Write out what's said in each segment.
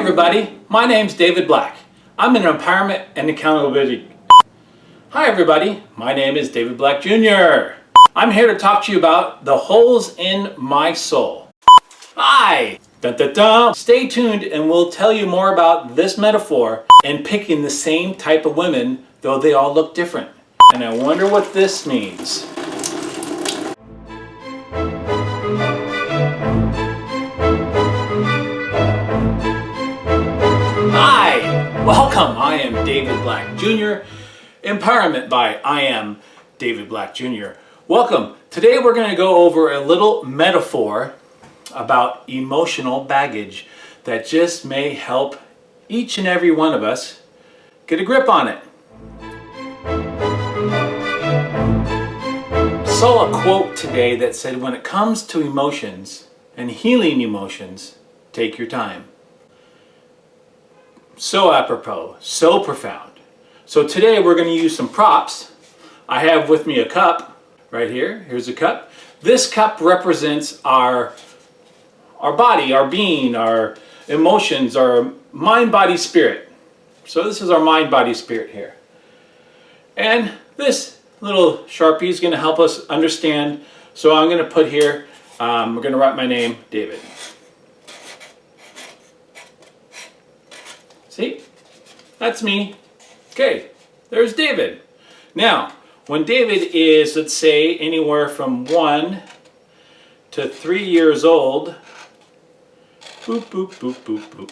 everybody, my name's David Black. I'm an empowerment and accountability. Hi everybody, my name is David Black Jr. I'm here to talk to you about the holes in my soul. Hi! Dun, dun, dun. Stay tuned and we'll tell you more about this metaphor and picking the same type of women, though they all look different. And I wonder what this means. Hi! Welcome! I am David Black Jr. Empowerment by I am David Black Jr. Welcome! Today we're going to go over a little metaphor about emotional baggage that just may help each and every one of us get a grip on it. Saw a quote today that said, when it comes to emotions and healing emotions, take your time. So apropos, so profound. So today we're going to use some props. I have with me a cup right here. Here's a cup. This cup represents our body, our being, our emotions, our mind, body, spirit. So this is our mind, body, spirit here. And this little Sharpie is going to help us understand. So I'm going to put here, we're going to write my name, David. See? That's me. Okay, there's David. Now, when David is, let's say, anywhere from 1 to 3 years old, boop, boop, boop, boop, boop.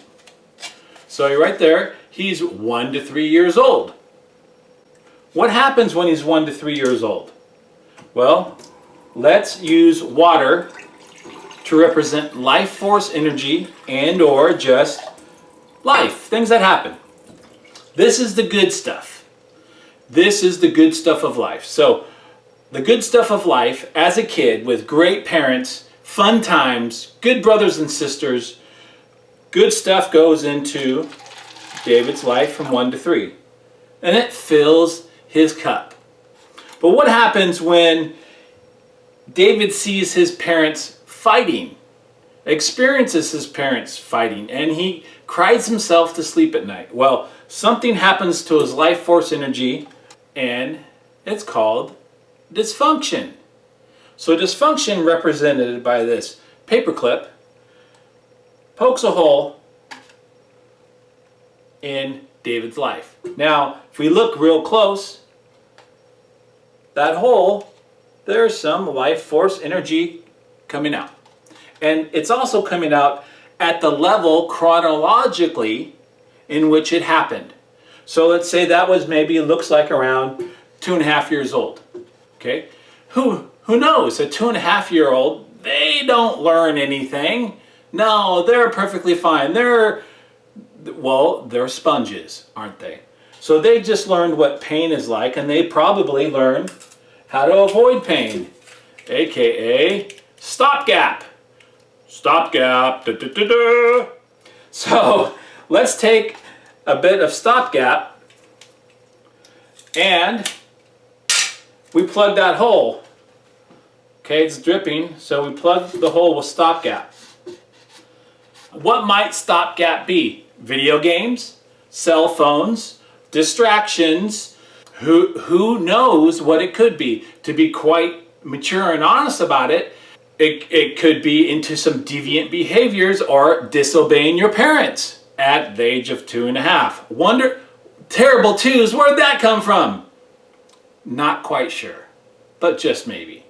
So right there, he's 1 to 3 years old. What happens when he's 1 to 3 years old? Well, let's use water to represent life force energy and or just life, things that happen. This is the good stuff. This is the good stuff of life. So the good stuff of life as a kid with great parents, fun times, good brothers and sisters, good stuff goes into David's life from 1 to 3. And it fills his cup. But what happens when David sees his parents fighting, experiences his parents fighting, and he cries himself to sleep at night? Well, something happens to his life force energy, and it's called dysfunction. So dysfunction, represented by this paperclip, pokes a hole in David's life. Now, if we look real close, that hole, there's some life force energy coming out. And it's also coming out at the level chronologically in which it happened. So let's say that was maybe, looks like around 2.5 years old. Okay? Who knows? A 2.5-year-old, they don't learn anything. No, they're perfectly fine. They're sponges, aren't they? So they just learned what pain is like, and they probably learned how to avoid pain, aka stopgap. Stopgap. Da, da, da, da. So let's take a bit of stopgap and we plug that hole. Okay, it's dripping, so we plug the hole with stopgap. What might stopgap be? Video games, cell phones, distractions. Who knows what it could be? To be quite mature and honest about it, it could be into some deviant behaviors or disobeying your parents at the age of 2.5. Wonder, terrible twos, where'd that come from? Not quite sure, but just maybe.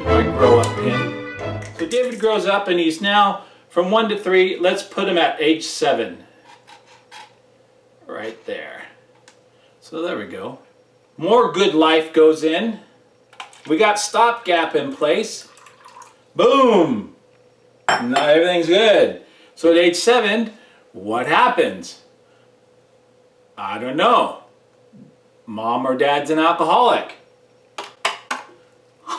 My grow up pin. So David grows up and he's now from 1 to 3. Let's put him at age 7. Right there. So there we go. More good life goes in. We got stopgap in place. Boom! Now everything's good. So at age 7, what happens? I don't know. Mom or dad's an alcoholic.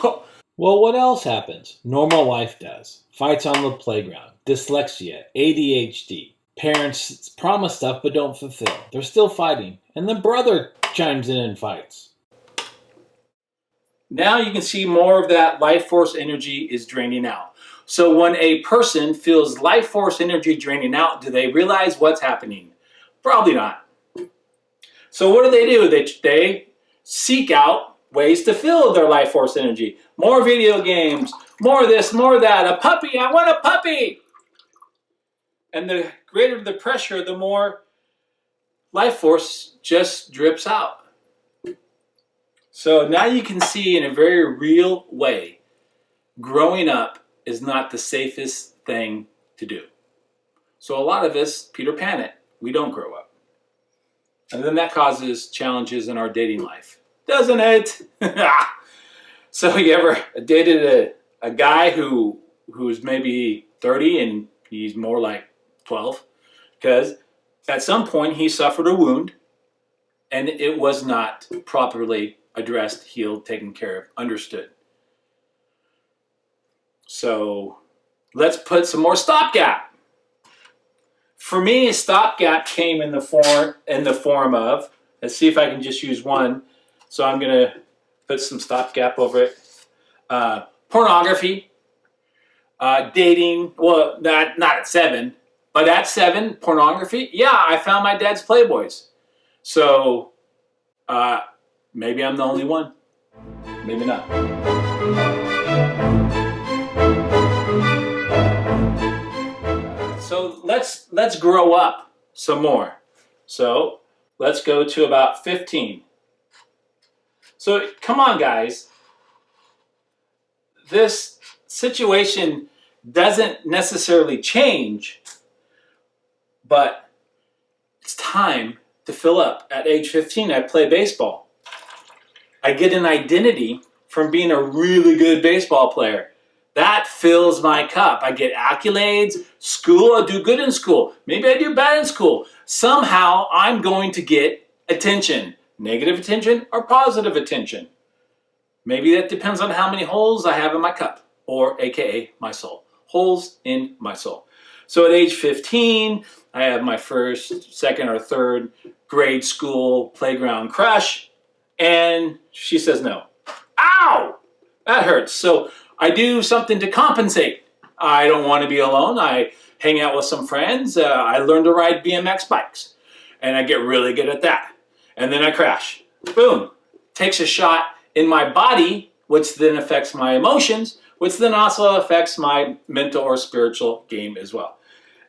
Well, what else happens? Normal life does. Fights on the playground, dyslexia, ADHD. Parents promise stuff but don't fulfill. They're still fighting. And the brother chimes in and fights. Now you can see more of that life force energy is draining out. So when a person feels life force energy draining out, do they realize what's happening? Probably not. So what do? They seek out ways to fill their life force energy. More video games, more of this, more of that. A puppy, I want a puppy. And the greater the pressure, the more life force just drips out. So now you can see in a very real way, growing up is not the safest thing to do. So a lot of us Peter Pan it. We don't grow up. And then that causes challenges in our dating life. Doesn't it? So you ever dated a guy who's maybe 30 and he's more like 12? Because at some point he suffered a wound and it was not properly addressed, healed, taken care of, understood. So let's put some more stopgap. For me, a stopgap came in the form of, let's see if I can just use one. So I'm going to put some stopgap over it. Pornography, dating, well, not at 7, but at 7, pornography. Yeah, I found my dad's Playboys. So maybe I'm the only one. Maybe not. So let's grow up some more. So let's go to about 15. So come on, guys. This situation doesn't necessarily change, but it's time to fill up. At age 15, I play baseball. I get an identity from being a really good baseball player. That fills my cup. I get accolades, school, I do good in school. Maybe I do bad in school. Somehow I'm going to get attention. Negative attention or positive attention. Maybe that depends on how many holes I have in my cup, or AKA my soul. Holes in my soul. So at age 15, I have my first, second, or third grade school playground crush, and she says no. Ow! That hurts. So I do something to compensate. I don't want to be alone. I hang out with some friends. I learn to ride BMX bikes, and I get really good at that. And then I crash. Boom. Takes a shot in my body, which then affects my emotions, which then also affects my mental or spiritual game as well.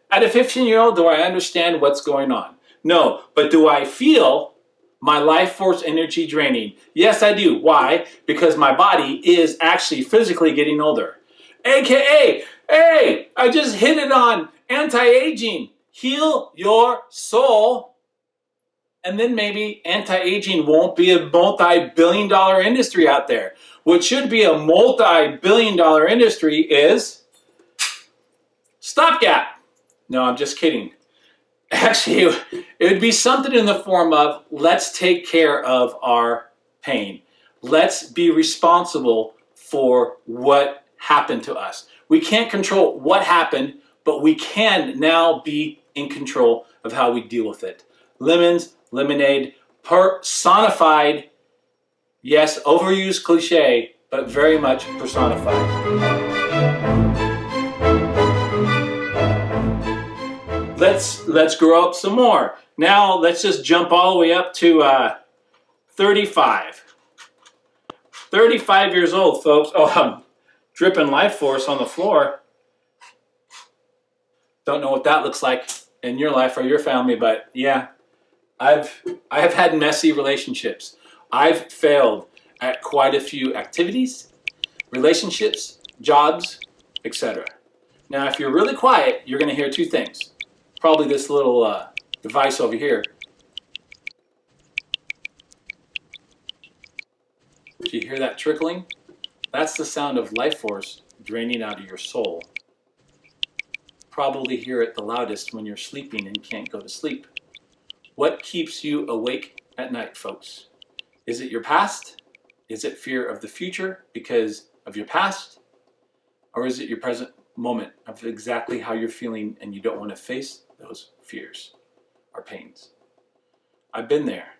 At a 15-year-old, do I understand what's going on? No. But do I feel my life force energy draining? Yes, I do. Why? Because my body is actually physically getting older. AKA, hey, I just hit it on anti-aging. Heal your soul. And then maybe anti-aging won't be a multi-billion-dollar industry out there. What should be a multi-billion-dollar industry is stopgap. No, I'm just kidding. Actually, it would be something in the form of, let's take care of our pain. Let's be responsible for what happened to us. We can't control what happened, but we can now be in control of how we deal with it. Lemons, lemonade, personified. Yes, overused cliche, but very much personified. Let's grow up some more. Now let's just jump all the way up to 35. 35 years old, folks. Oh, I'm dripping life force on the floor. Don't know what that looks like in your life or your family, but yeah, I have had messy relationships. I've failed at quite a few activities, relationships, jobs, etc. Now, if you're really quiet, you're going to hear two things. Probably this little device over here. Do you hear that trickling? That's the sound of life force draining out of your soul. Probably hear it the loudest when you're sleeping and can't go to sleep. What keeps you awake at night, folks? Is it your past? Is it fear of the future because of your past? Or is it your present moment of exactly how you're feeling and you don't want to face those fears or pains? I've been there.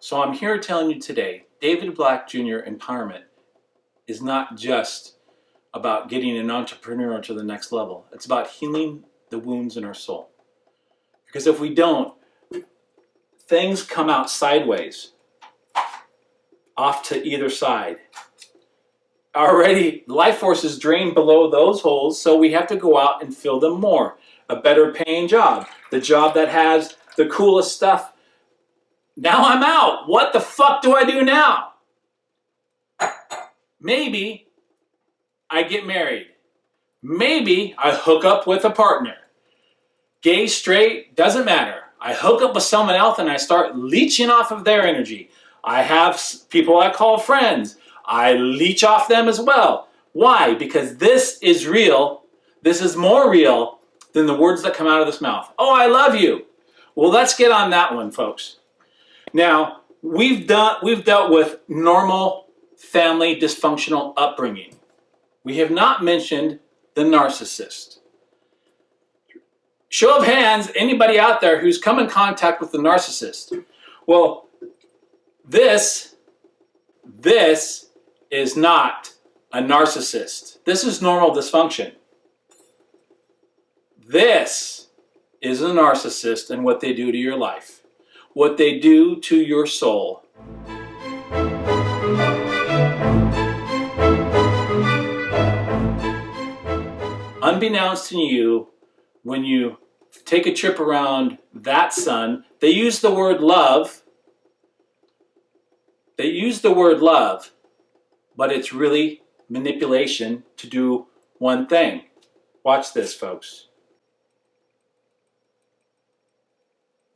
So I'm here telling you today, David Black Jr. empowerment is not just about getting an entrepreneur to the next level. It's about healing the wounds in our soul. Because if we don't, things come out sideways, off to either side. Already, life force is drained below those holes, so we have to go out and fill them more. A better paying job, the job that has the coolest stuff. Now I'm out. What the fuck do I do now? Maybe I get married. Maybe I hook up with a partner. Gay, straight, doesn't matter. I hook up with someone else and I start leeching off of their energy. I have people I call friends. I leech off them as well. Why? Because this is real. This is more real than the words that come out of this mouth. Oh, I love you. Well, let's get on that one, folks. Now, we've dealt with normal family dysfunctional upbringing. We have not mentioned the narcissist. Show of hands, anybody out there who's come in contact with the narcissist. Well, this is not a narcissist. This is normal dysfunction. This is a narcissist and what they do to your life, what they do to your soul. Unbeknownst to you, when you take a trip around that sun, they use the word love. They use the word love, but it's really manipulation to do one thing. Watch this, folks.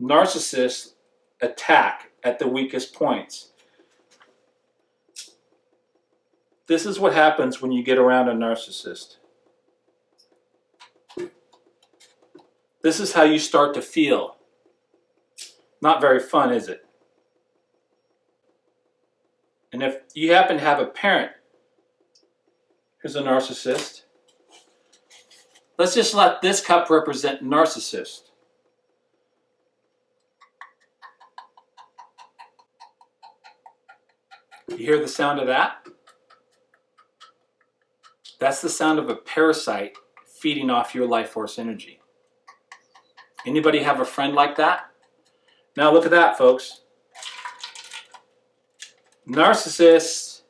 Narcissists attack at the weakest points. This is what happens when you get around a narcissist. This is how you start to feel. Not very fun, is it? And if you happen to have a parent who's a narcissist, let's just let this cup represent narcissist. You hear the sound of that? That's the sound of a parasite feeding off your life force energy. Anybody have a friend like that? Now look at that, folks. Narcissists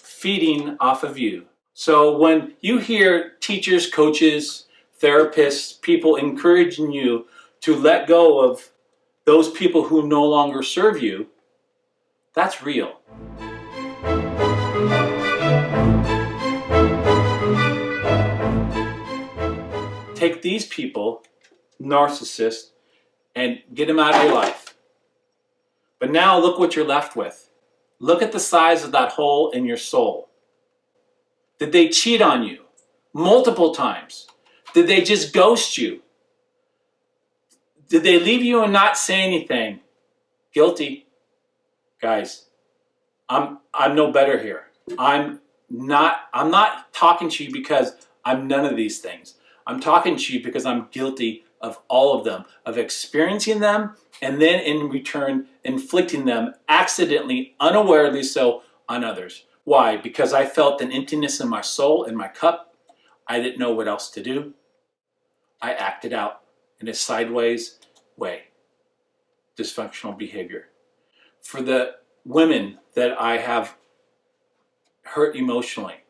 feeding off of you. So when you hear teachers, coaches, therapists, people encouraging you to let go of those people who no longer serve you, that's real. Take these people, narcissists, and get them out of your life. But now look what you're left with. Look at the size of that hole in your soul. Did they cheat on you multiple times? Did they just ghost you? Did they leave you and not say anything? Guilty. Guys, I'm no better here. I'm not talking to you because I'm none of these things. I'm talking to you because I'm guilty of all of them, of experiencing them, and then in return, inflicting them accidentally, unawarely so, on others. Why? Because I felt an emptiness in my soul, in my cup. I didn't know what else to do. I acted out in a sideways way. Dysfunctional behavior. For the women that I have hurt emotionally,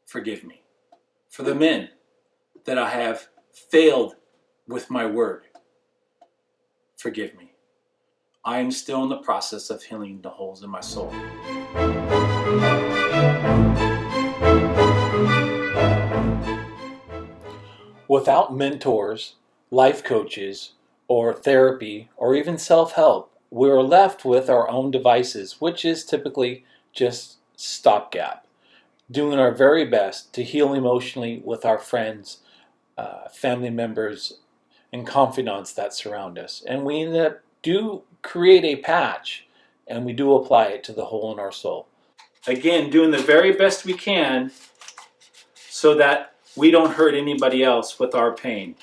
forgive me. For the men that I have failed with my word, forgive me. I am still in the process of healing the holes in my soul. Without mentors, life coaches, or therapy, or even self-help, we're left with our own devices, which is typically just stopgap. Doing our very best to heal emotionally with our friends, family members, and confidants that surround us. And we do create a patch, and we do apply it to the hole in our soul. Again, doing the very best we can so that we don't hurt anybody else with our pain.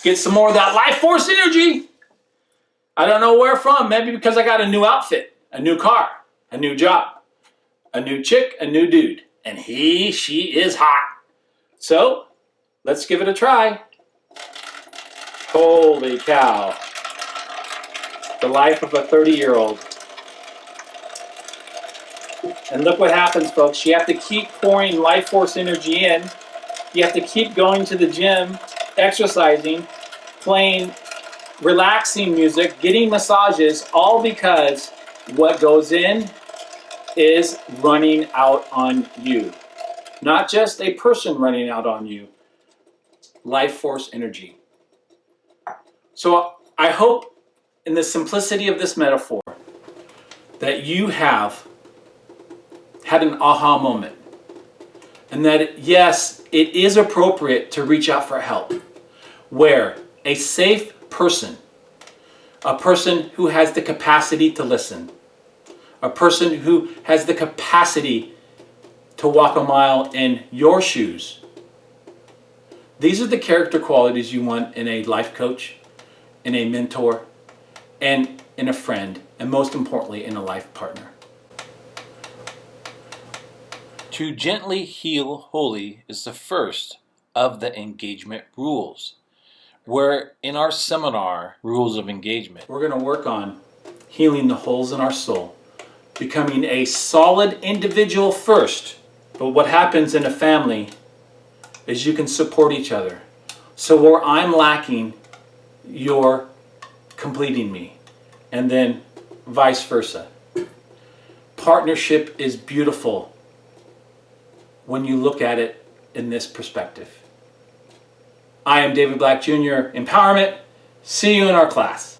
Get some more of that life force energy. I don't know where from. Maybe because I got a new outfit, a new car, a new job. A new chick, a new dude. And she is hot. So, let's give it a try. Holy cow. The life of a 30-year-old. And look what happens, folks. You have to keep pouring life force energy in. You have to keep going to the gym, exercising, playing relaxing music, getting massages, all because what goes in is running out on you. Not just a person running out on you. Life force energy. So I hope in the simplicity of this metaphor that you have had an aha moment. And that, yes, it is appropriate to reach out for help. Where a safe person, a person who has the capacity to listen, a person who has the capacity to walk a mile in your shoes. These are the character qualities you want in a life coach, in a mentor, and in a friend, and most importantly, in a life partner. To gently heal wholly is the first of the engagement rules. Where in our seminar, Rules of Engagement, we're going to work on healing the holes in our soul, becoming a solid individual first. But what happens in a family is you can support each other. So where I'm lacking, you're completing me. And then vice versa. Partnership is beautiful when you look at it in this perspective. I am David Black Jr., Empowerment. See you in our class.